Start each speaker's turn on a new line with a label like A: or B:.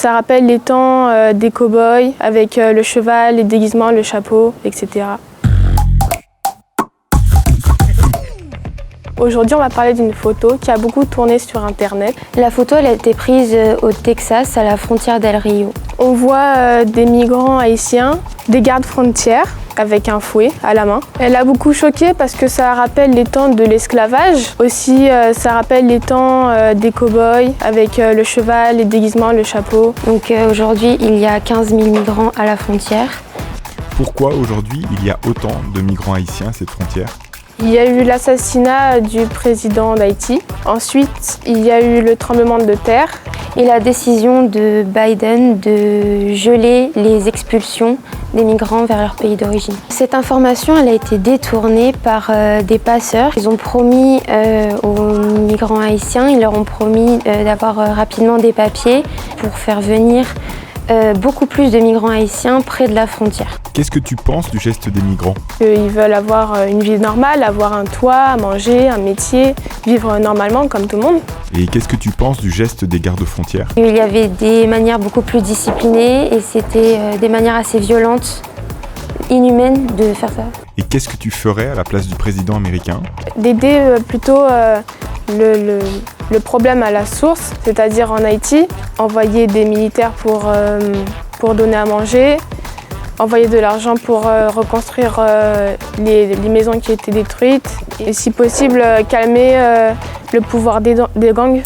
A: Ça rappelle les temps des cow-boys avec le cheval, les déguisements, le chapeau, etc. Aujourd'hui, on va parler d'une photo qui a beaucoup tourné sur Internet.
B: La photo elle a été prise au Texas, à la frontière d'El Rio.
A: On voit des migrants haïtiens, des gardes frontières avec un fouet à la main. Elle a beaucoup choqué parce que ça rappelle les temps de l'esclavage. Aussi, ça rappelle les temps des cow-boys avec le cheval, les déguisements, le chapeau.
B: Donc aujourd'hui, il y a 15 000 migrants à la frontière.
C: Pourquoi aujourd'hui il y a autant de migrants haïtiens à cette frontière ?
A: Il y a eu l'assassinat du président d'Haïti. Ensuite, il y a eu le tremblement de terre.
B: Et la décision de Biden de geler les expulsions des migrants vers leur pays d'origine. Cette information elle a été détournée par des passeurs. Ils ont promis aux migrants haïtiens, ils leur ont promis d'avoir rapidement des papiers pour faire venir beaucoup plus de migrants haïtiens près de la frontière.
C: Qu'est-ce que tu penses du geste des migrants ?
A: Ils veulent avoir une vie normale, avoir un toit, manger, un métier, vivre normalement comme tout le monde.
C: Et qu'est-ce que tu penses du geste des gardes-frontières ?
B: Il y avait des manières beaucoup plus disciplinées et c'était des manières assez violentes, inhumaines de faire ça.
C: Et qu'est-ce que tu ferais à la place du président américain ?
A: D'aider plutôt le problème à la source, c'est-à-dire en Haïti, envoyer des militaires pour donner à manger, envoyer de l'argent pour reconstruire les maisons qui étaient détruites et si possible calmer le pouvoir des gangs.